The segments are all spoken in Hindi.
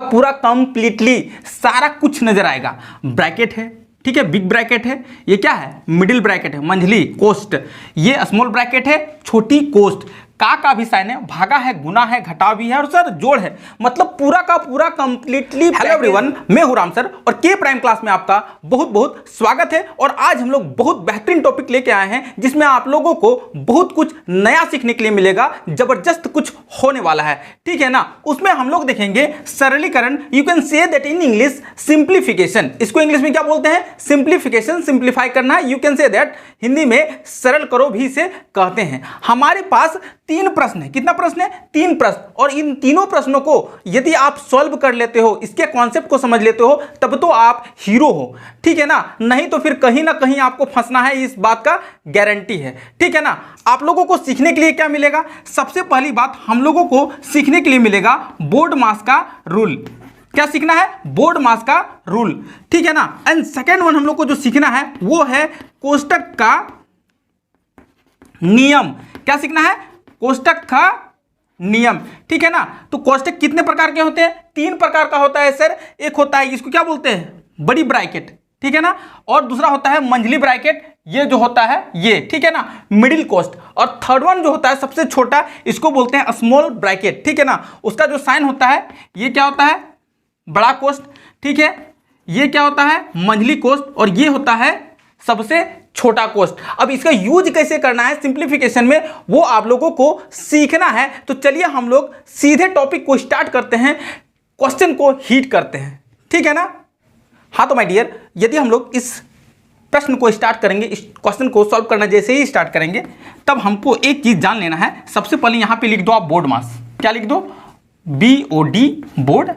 पूरा कंप्लीटली सारा कुछ नजर आएगा। ब्रैकेट है, ठीक है, बिग ब्रैकेट है, ये क्या है, मिडिल ब्रैकेट है, मंझली कोष्ट, ये स्मॉल ब्रैकेट है, छोटी कोष्ट, का भी साइन है, भागा है, गुना है, घटाव भी है और सर जोड़ है, मतलब पूरा का पूरा कंप्लीटली। हेलो एवरीवन, मैं हूं राम सर और के प्राइम क्लास में आपका बहुत बहुत स्वागत है। और आज हम लोग बहुत बेहतरीन टॉपिक लेके आए हैं जिसमें आप लोगों को बहुत कुछ नया सीखने के लिए मिलेगा, जबरदस्त कुछ होने वाला है, ठीक है ना। उसमें हम लोग देखेंगे सरलीकरण, you can say that in English simplification. इसको इंग्लिश में क्या बोलते हैं, सिंप्लीफिकेशन, सिंप्लीफाई करना है। You can say that Hindi में सरल करो भी इसे कहते हैं। हमारे पास 3 प्रश्न है। कितना प्रश्न है, 3 प्रश्न, और इन तीनों प्रश्नों को यदि आप सॉल्व कर लेते हो, इसके कॉन्सेप्ट को समझ लेते हो, तब तो आप हीरो हो, ठीक है ना। नहीं तो फिर कहीं ना कहीं आपको फंसना है, इस बात का गारंटी है, ठीक है ना। आप लोगों को सीखने के लिए क्या मिलेगा, सबसे पहली बात हम लोगों को सीखने के लिए मिलेगा बोर्ड मास का रूल। क्या सीखना है, बोर्ड मास का रूल, ठीक है ना। एंड सेकेंड वन हम लोग को जो सीखना है वो है कोष्टक का नियम। क्या सीखना है, कोष्टक का नियम, ठीक है ना। तो कोष्टक कितने प्रकार के होते हैं, 3 प्रकार का होता है सर। एक होता है, इसको क्या बोलते हैं, बड़ी ब्रैकेट, ठीक है ना, और दूसरा होता है मंझली ब्रैकेट, ये जो होता है ये, ठीक है ना, मिडिल कोष्ट, और थर्ड वन जो होता है सबसे छोटा, इसको बोलते हैं स्मॉल ब्रैकेट, ठीक है ना। उसका जो साइन होता है ये क्या होता है, बड़ा कोष्ट, ठीक है, ये क्या होता है, मंझली कोष्ट, और ये होता है सबसे छोटा कोष्ट। अब इसका यूज कैसे करना है सिंप्लीफिकेशन में, वो आप लोगों को सीखना है। तो चलिए हम लोग सीधे टॉपिक को स्टार्ट करते हैं, क्वेश्चन को हीट करते हैं, ठीक है ना। हाँ तो माय डियर, यदि हम लोग इस प्रश्न को स्टार्ट करेंगे, इस क्वेश्चन को सॉल्व करना जैसे ही स्टार्ट करेंगे, तब हमको एक चीज जान लेना है। सबसे पहले यहां पे लिख दो आप बोर्ड मास। क्या लिख दो, BOD, बोर्ड,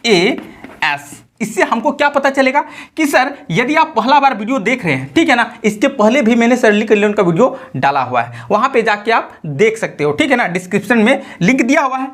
MAS। इससे हमको क्या पता चलेगा कि सर यदि आप पहला बार वीडियो देख रहे हैं, ठीक है ना, इसके पहले भी मैंने सरलीकरण का वीडियो डाला हुआ है, वहां पे जाके आप देख सकते हो, ठीक है ना, डिस्क्रिप्शन में लिंक दिया हुआ है।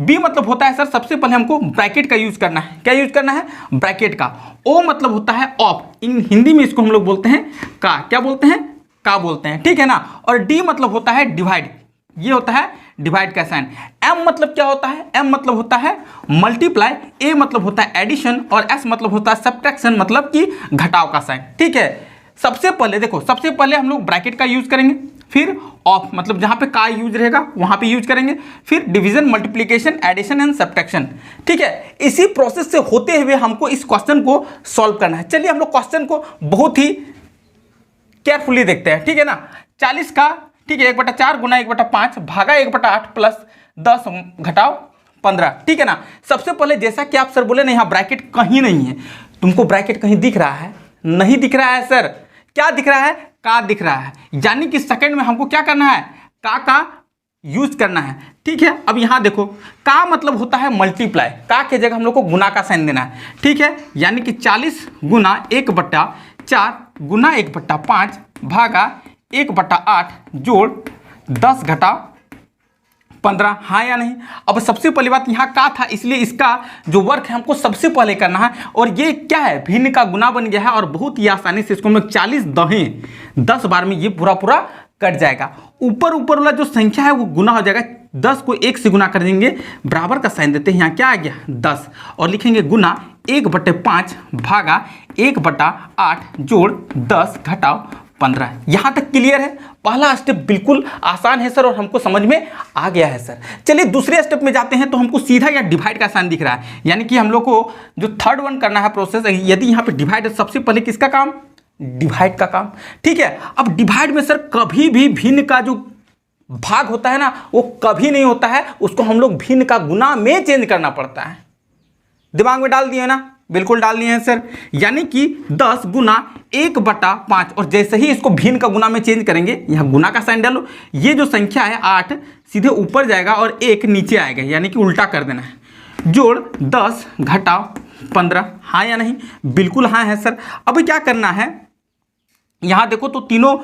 बी मतलब होता है सर, सबसे पहले हमको ब्रैकेट का यूज करना है। क्या यूज करना है, ब्रैकेट का। ओ मतलब होता है ऑफ, इन हिंदी में इसको हम लोग बोलते हैं का। क्या बोलते हैं, का बोलते हैं, ठीक है ना। और डी मतलब होता है डिवाइड, ये होता है डिवाइड का साइन। एम मतलब क्या होता है, एम मतलब होता है मल्टीप्लाई, ए मतलब होता है एडिशन, और एस मतलब होता है सब्ट्रैक्शन, मतलब कि घटाव का साइन, ठीक है। सबसे पहले देखो, सबसे पहले हम लोग ब्रैकेट का यूज करेंगे, फिर ऑफ मतलब जहां पे का यूज रहेगा वहां पे यूज करेंगे, फिर division, multiplication, addition and subtraction, ठीक है। इसी प्रोसेस से होते हुए हमको इस क्वेश्चन को सॉल्व करना है। चलिए हम लोग क्वेश्चन को बहुत ही केयरफुली देखते हैं, ठीक है ना। 40 का, ठीक है, 1/4 गुना 1/5 भागा 1/8 प्लस 10 घटाव 15, ठीक है ना। सबसे पहले जैसा कि आप सर बोले ना, यहाँ ब्रैकेट कहीं नहीं है। तुमको ब्रैकेट कहीं दिख रहा है, नहीं दिख रहा है सर, क्या दिख रहा है, का दिख रहा है, यानी कि सेकंड में हमको क्या करना है, का यूज करना है, ठीक है। अब यहाँ देखो, का मतलब होता है मल्टीप्लाई, का के जगह हम लोग को गुना का साइन देना है, ठीक है। यानी कि 40 गुना 1/4 गुना 1/5 भागा 1/8 जोड़ 10 घटाव 15, हाँ या नहीं। अब सबसे पहली बात, यहाँ का था इसलिए इसका जो वर्क है हमको सबसे पहले करना है, और ये क्या है, भिन्न का गुना बन गया है, और बहुत ही आसानी से इसको हम लोग 40 दहें 10 बार में ये पूरा कट जाएगा। ऊपर वाला जो संख्या है वो गुना हो जाएगा, 10 को 1 से गुना कर देंगे, बराबर का साइन देते हैं, यहाँ क्या आ गया 10, और लिखेंगे गुना 1/5 भागा 1/8 जोड़ 10 घटाव 15। यहां तक क्लियर है। पहला स्टेप बिल्कुल आसान है सर, और हमको समझ में आ गया है सर। चलिए दूसरे स्टेप में जाते हैं। तो हमको सीधा या डिवाइड का साइन दिख रहा है, यानी कि हम लोग को जो थर्ड वन करना है प्रोसेस, यदि यहाँ पे डिवाइड है, सबसे पहले किसका काम, डिवाइड का काम, ठीक है। अब डिवाइड में सर कभी भी भिन्न का जो भाग होता है ना, वो कभी नहीं होता है, उसको हम लोग भिन्न का गुना में चेंज करना पड़ता है। दिमाग में डाल दिए ना, बिल्कुल डाल दिए हैं सर। यानी कि 10 गुना 1/5, और जैसे ही इसको भिन्न का गुना में चेंज करेंगे, यहाँ गुना का साइन डालो, ये जो संख्या है 8 सीधे ऊपर जाएगा और 1 नीचे आएगा, यानी कि उल्टा कर देना है, जोड़ 10 घटाव 15, हाँ या नहीं, बिल्कुल हाँ है सर। अब क्या करना है, यहाँ देखो तो तीनों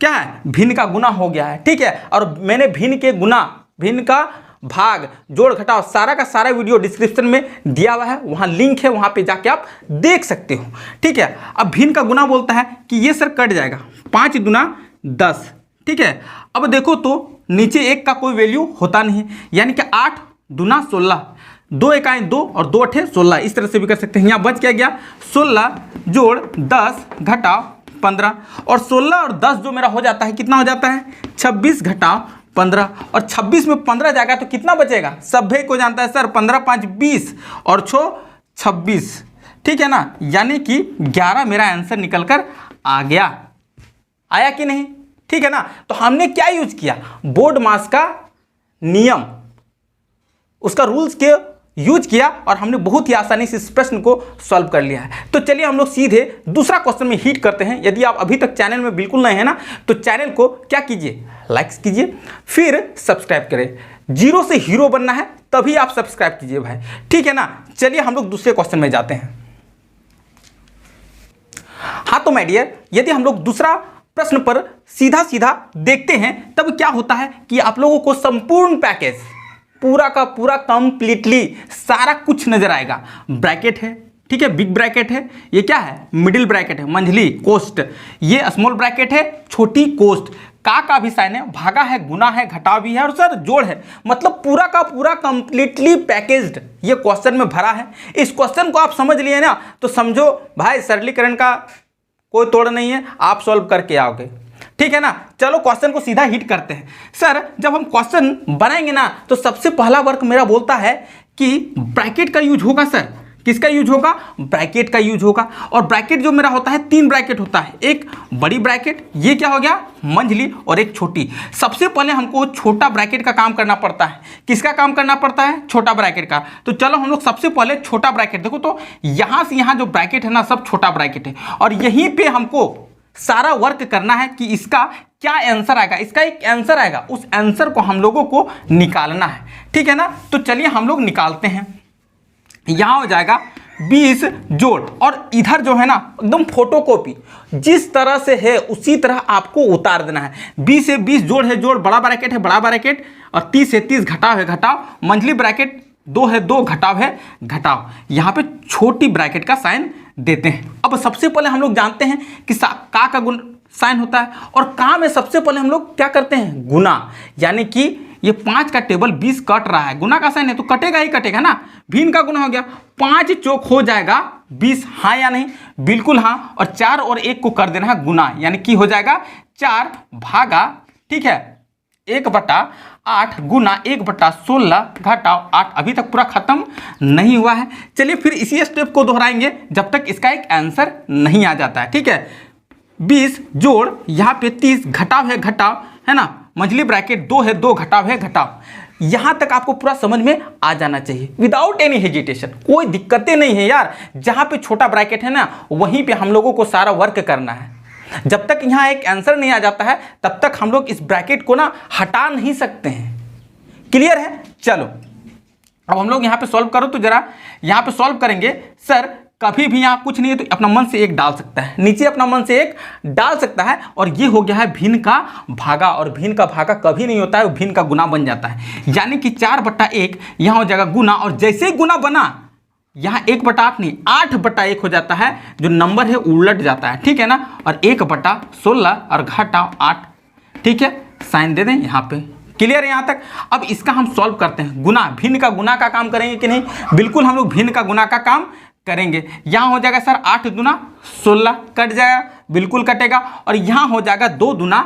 क्या है, भिन्न का गुना हो गया है, ठीक है। और मैंने भिन्न के गुना, भिन्न का भाग, जोड़ घटाव, सारा का सारा वीडियो डिस्क्रिप्शन में दिया हुआ है, वहां लिंक है, वहां पे जाके आप देख सकते हो, ठीक है। अब भिन्न का गुना बोलता है कि ये सर कट जाएगा, 5 दूना 10, ठीक है। अब देखो तो नीचे 1 का कोई वैल्यू होता नहीं, यानी कि 8 दूना 16, 2 एकाएँ 2 और 2 अठे 16, इस तरह से भी कर सकते हैं। यहाँ बच क्या गया 16 जोड़ 10 घटाव 15, और 16 और 10 जो मेरा हो जाता है कितना हो जाता है 26 घटाव 15, और 26 में 15 जाएगा तो कितना बचेगा, सभी को जानता है सर 15 5 20 और 6 26, ठीक है ना, यानी कि 11 मेरा आंसर निकल कर आ गया। आया कि नहीं, ठीक है ना। तो हमने क्या यूज किया, बोर्ड मास का नियम, उसका रूल्स के यूज किया और हमने बहुत ही आसानी से इस प्रश्न को सॉल्व कर लिया है। तो चलिए हम लोग सीधे दूसरा क्वेश्चन में हिट करते हैं। यदि आप अभी तक चैनल में बिल्कुल नए हैं ना, तो चैनल को क्या कीजिए, लाइक कीजिए, फिर सब्सक्राइब करें। जीरो से हीरो बनना है तभी आप सब्सक्राइब कीजिए भाई, ठीक है ना। चलिए हम लोग दूसरे क्वेश्चन में जाते हैं। हाँ तो माय डियर, यदि हम लोग दूसरा प्रश्न पर सीधा सीधा देखते हैं तब क्या होता है कि आप लोगों को संपूर्ण पैकेज पूरा का पूरा कंप्लीटली सारा कुछ नजर आएगा। ब्रैकेट है, ठीक है, बिग ब्रैकेट है, ये क्या है मिडिल ब्रैकेट है, मंझली कोष्ट, ये स्मॉल ब्रैकेट है, छोटी कोष्ट, का भी साइन है, भागा है, गुना है, घटाव भी है और सर जोड़ है। मतलब पूरा का पूरा कंप्लीटली पैकेज्ड ये क्वेश्चन में भरा है। इस क्वेश्चन को आप समझ लिए ना तो समझो भाई सरलीकरण का कोई तोड़ नहीं है, आप सॉल्व करके आओगे, ठीक है ना। चलो क्वेश्चन को सीधा हिट करते हैं। सर जब हम क्वेश्चन बनाएंगे ना तो सबसे पहला वर्क मेरा बोलता है कि ब्रैकेट का यूज होगा। सर किसका यूज होगा, ब्रैकेट का यूज होगा। और ब्रैकेट जो मेरा होता है 3 ब्रैकेट होता है, एक बड़ी ब्रैकेट, ये क्या हो गया मंझली, और एक छोटी। सबसे पहले हमको छोटा ब्रैकेट का काम करना पड़ता है। किसका काम करना पड़ता है, छोटा ब्रैकेट का। तो चलो हम लोग सबसे पहले छोटा ब्रैकेट, देखो तो यहाँ से यहाँ जो ब्रैकेट है ना सब छोटा ब्रैकेट है, और यहीं पे हमको सारा वर्क करना है कि इसका क्या आंसर आएगा, इसका एक आंसर आएगा, उस आंसर को हम लोगों को निकालना है, ठीक है ना। तो चलिए हम लोग निकालते हैं। यहां हो जाएगा 20 जोड़, और इधर जो है ना एकदम फोटोकॉपी जिस तरह से है उसी तरह आपको उतार देना है। 20 से 20 जोड़ है जोड़, बड़ा ब्रैकेट है बड़ा ब्रैकेट, और 30 से 30 घटाव है घटाव, मंझली ब्रैकेट 2 है 2, घटाव है घटाव। यहाँ पे छोटी ब्रैकेट का साइन देते हैं। अब सबसे पहले हम लोग जानते हैं कि का गुण साइन होता है, और का में सबसे पहले हम लोग क्या करते हैं गुना, यानी कि ये 5 का टेबल 20 कट रहा है, गुना का साइन है तो कटेगा ही कटेगा ना, भिन्न का गुना हो गया, 5 चौक हो जाएगा 20, हाँ या नहीं, बिल्कुल हाँ। और 4 और 1 को कर देना है गुना, यानी कि हो जाएगा 4 भागा, ठीक है, 1/8 गुना 1/16 घटाव 8। अभी तक पूरा खत्म नहीं हुआ है। चलिए फिर इसी स्टेप को दोहराएंगे जब तक इसका एक आंसर नहीं आ जाता है, ठीक है। 20 जोड़ यहाँ पे 30 घटाव है घटाव, है ना, मंझली ब्रैकेट 2 है 2, घटाव है घटाव। यहां तक आपको पूरा समझ में आ जाना चाहिए विदाउट एनी हेजिटेशन, कोई दिक्कतें नहीं है यार। जहां पे छोटा ब्रैकेट है ना वहीं पे हम लोगों को सारा वर्क करना है। जब तक यहाँ एक आंसर नहीं आ जाता है तब तक हम लोग इस ब्रैकेट को ना हटा नहीं सकते हैं। क्लियर है, चलो अब हम लोग यहाँ पे सॉल्व करो तो जरा यहाँ पे सॉल्व करेंगे। सर कभी भी यहाँ कुछ नहीं है तो अपना मन से 1 डाल सकता है, नीचे अपना मन से 1 डाल सकता है, और ये हो गया है भिन्न का भागा, और भिन्न का भागा कभी नहीं होता है, वो भिन्न का गुना बन जाता है। यानी कि 4/1 यहाँ हो जाएगा गुना, और जैसे ही गुना बना यहाँ 1/8 नहीं 8/1 हो जाता है, जो नंबर है उलट जाता है, ठीक है ना। और 1/16 और घटाव 8, ठीक है, साइन दे दें यहाँ पे। क्लियर है यहाँ तक। अब इसका हम सॉल्व करते हैं, गुना भिन्न का गुना का काम करेंगे कि नहीं, बिल्कुल हम लोग भिन्न का गुना का काम करेंगे। यहाँ हो जाएगा सर 8 दूना 16, कट जाएगा, बिल्कुल कटेगा, और यहाँ हो जाएगा 2 दूना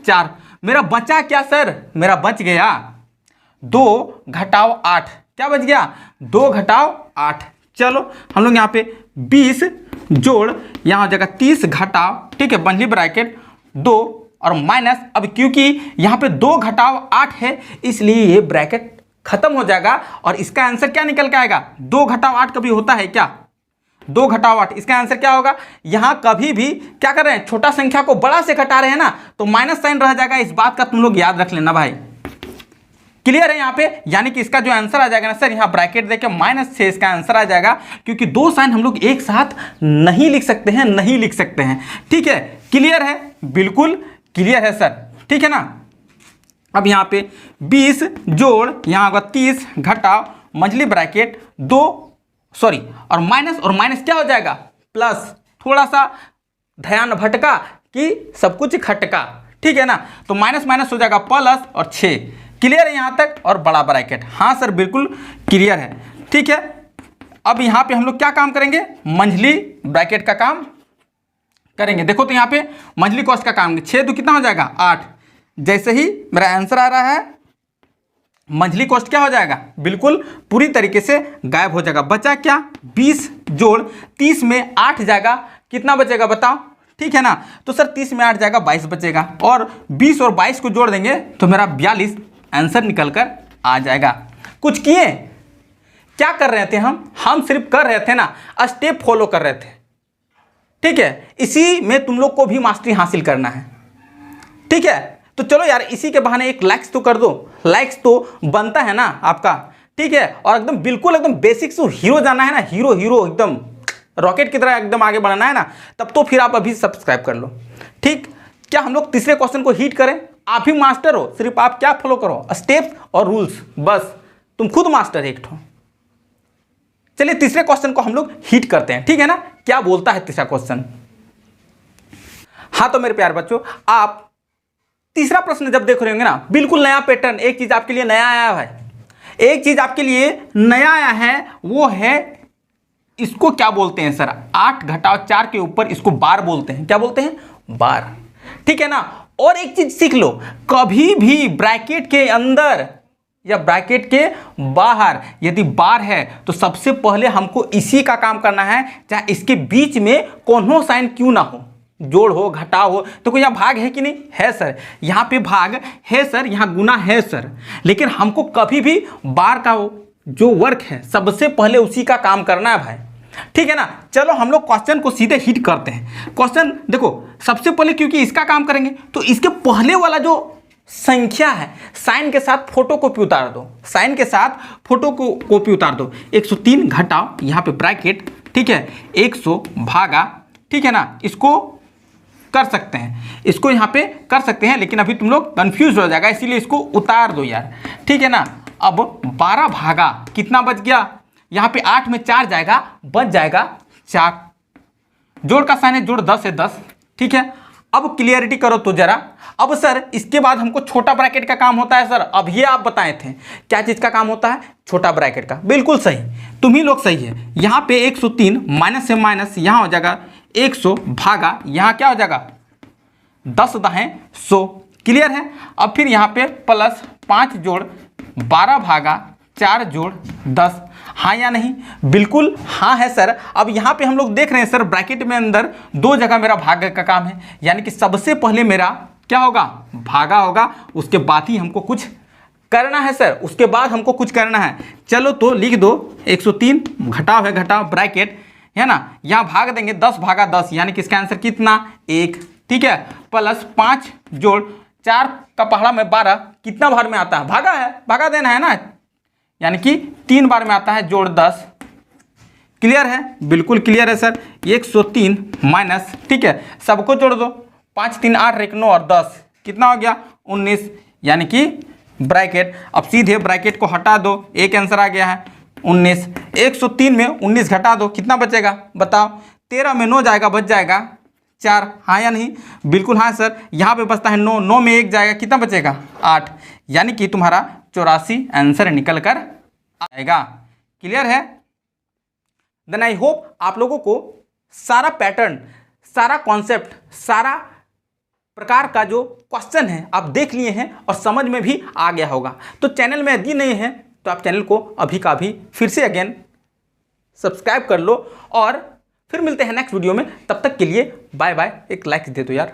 4। मेरा बचा क्या सर, मेरा बच गया 2 घटाव 8, क्या बच गया 2 घटाव 8। चलो हम लोग यहाँ पे 20 जोड़ यहाँ हो जाएगा 30 घटाव, ठीक है, मंझली ब्रैकेट 2 और माइनस, अब क्योंकि यहाँ पे 2 घटाव 8 है इसलिए ये ब्रैकेट खत्म हो जाएगा, और इसका आंसर क्या निकल के आएगा, 2 घटाव 8 कभी होता है क्या, 2 घटाव 8, इसका आंसर क्या होगा। यहाँ कभी भी क्या कर रहे हैं, छोटा संख्या को बड़ा से घटा रहे हैं ना तो माइनस साइन रह जाएगा, इस बात का तुम लोग याद रख लेना भाई। क्लियर है यहाँ पे, यानी कि इसका जो आंसर आ जाएगा ना सर, यहाँ ब्रैकेट देके माइनस से इसका आंसर आ जाएगा, क्योंकि 2 साइन हम लोग एक साथ नहीं लिख सकते हैं, नहीं लिख सकते हैं, ठीक है। क्लियर है, बिल्कुल क्लियर है सर, ठीक है ना। अब यहाँ पे 20 जोड़ यहाँ होगा 30 घटाव मंझली ब्रैकेट 2 सॉरी और माइनस क्या हो जाएगा प्लस, थोड़ा सा ध्यान भटका कि सब कुछ खटका, ठीक है ना। तो माइनस हो जाएगा प्लस और 6। क्लियर है यहाँ तक, और बड़ा ब्रैकेट, हाँ सर बिल्कुल क्लियर है, ठीक। ठीक है। अब यहाँ पे हम लोग क्या काम करेंगे, मंझली ब्रैकेट का काम करेंगे। देखो तो यहाँ पे मंझली कॉस्ट का काम 6 2 कितना हो जाएगा 8। जैसे ही मेरा आंसर आ रहा है मंझली कॉस्ट क्या हो जाएगा, बिल्कुल पूरी तरीके से गायब हो जाएगा। बचा क्या 20 जोड़ 30 में 8 जाएगा, कितना बचेगा बताओ, ठीक है ना। तो सर 30 में 8 जाएगा 22 बचेगा, और 20 और 22 को जोड़ देंगे तो मेरा 42 आंसर निकल कर आ जाएगा। कुछ किए, क्या कर रहे थे हम सिर्फ कर रहे थे ना, स्टेप फॉलो कर रहे थे, ठीक है। इसी में तुम लोग को भी मास्टरी हासिल करना है, ठीक है। तो चलो यार इसी के बहाने एक लाइक्स तो कर दो, लाइक्स तो बनता है ना आपका, ठीक है। और एकदम बिल्कुल एकदम बेसिक से हीरो जाना है ना, हीरो एकदम रॉकेट की तरह एकदम आगे बढ़ना है ना, तब तो फिर आप अभी सब्सक्राइब कर लो, ठीक। क्या हम लोग तीसरे क्वेश्चन को हीट करें, आप ही मास्टर हो, सिर्फ आप क्या फॉलो करो, स्टेप्स और रूल्स, बस तुम खुद मास्टर एक ठो। चलिए तीसरे क्वेश्चन को हम लोग हीट करते हैं, ठीक है ना। क्या बोलता है तीसरा क्वेश्चन। हाँ तो मेरे प्यारे बच्चों, आप तीसरा प्रश्न जब देख रहे होंगे ना, बिल्कुल नया पैटर्न, एक चीज आपके लिए नया आया है, एक चीज आपके लिए नया आया है, वो है इसको क्या बोलते हैं सर, 8 घटाओ 4 के ऊपर इसको बार बोलते हैं, क्या बोलते हैं, बार, ठीक है ना। और एक चीज सीख लो, कभी भी ब्रैकेट के अंदर या ब्रैकेट के बाहर यदि बार है तो सबसे पहले हमको इसी का काम करना है, चाहे इसके बीच में कौन साइन क्यों ना हो, जोड़ हो घटाव हो। तो कोई यहाँ भाग है कि नहीं है सर, यहाँ पे भाग है सर, यहाँ गुना है सर, लेकिन हमको कभी भी बार का जो वर्क है सबसे पहले उसी का काम करना है भाई, ठीक है ना। चलो हम लोग क्वेश्चन को सीधे हिट करते हैं। क्वेश्चन देखो, सबसे पहले क्योंकि इसका काम करेंगे तो इसके पहले वाला जो संख्या है साइन के साथ फोटो कॉपी उतार दो, साइन के साथ फोटो को कॉपी उतार दो। 103 घटाओ यहाँ पे ब्रैकेट, ठीक है, 100 भागा, ठीक है ना, इसको कर सकते हैं, इसको यहाँ पे कर सकते हैं, लेकिन अभी तुम लोग कंफ्यूज हो जाएगा, इसीलिए इसको उतार दो यार, ठीक है ना। अब 12 भागा कितना बच गया, यहाँ पे 8 में 4 जाएगा, बच जाएगा 4, जोड़ का साइन है, जोड़ 10 है 10, ठीक है। अब क्लियरिटी करो तो जरा। अब सर इसके बाद हमको छोटा ब्रैकेट का काम होता है सर, अब ये आप बताए थे क्या चीज का काम होता है, छोटा ब्रैकेट का, बिल्कुल सही, तुम ही लोग सही है। यहाँ पे 103 माइनस से माइनस यहाँ हो जाएगा 100 भागा, यहाँ क्या हो जाएगा 10 दाहें 100, क्लियर है। अब फिर यहाँ पे प्लस 5 जोड़ 12 भागा 4 जोड़ 10, हाँ या नहीं, बिल्कुल हाँ है सर। अब यहाँ पे हम लोग देख रहे हैं सर ब्रैकेट में अंदर 2 जगह मेरा भाग का काम है, यानी कि सबसे पहले मेरा क्या होगा, भागा होगा, उसके बाद ही हमको कुछ करना है सर, उसके बाद हमको कुछ करना है। चलो तो लिख दो 103 घटाव है, घटाव ब्रैकेट है ना, यहाँ भाग देंगे 10 भागा 10, यानी कि इसका आंसर कितना 1, ठीक है, प्लस 5 जोड़ 4 का पहाड़ा में 12, कितना बार में आता है, भागा है, भागा देना है ना, यानी कि 3 बार में आता है, जोड़ 10, क्लियर है, बिल्कुल क्लियर है सर। 103 माइनस, ठीक है, सबको जोड़ दो, 5 3 8 1 9 और 10, कितना हो गया 19, यानी कि ब्रैकेट, अब सीधे ब्रैकेट को हटा दो, एक आंसर आ गया है 19। 103 में 19 घटा दो, कितना बचेगा बताओ, 13 में 9 जाएगा, बच जाएगा 4, हाँ या नहीं, बिल्कुल हाँ सर। यहाँ पे बचता है 9, 9 में 1 जाएगा, कितना बचेगा 8, यानी कि तुम्हारा 84 आंसर निकल कर आएगा, क्लियर है। देन आई होप आप लोगों को सारा पैटर्न, सारा कॉन्सेप्ट, सारा प्रकार का जो क्वेश्चन है आप देख लिए हैं और समझ में भी आ गया होगा। तो चैनल में यदि नहीं है तो आप चैनल को अभी का अभी फिर से अगेन सब्सक्राइब कर लो, और फिर मिलते हैं नेक्स्ट वीडियो में, तब तक के लिए बाय बाय। एक लाइक दे दो यार।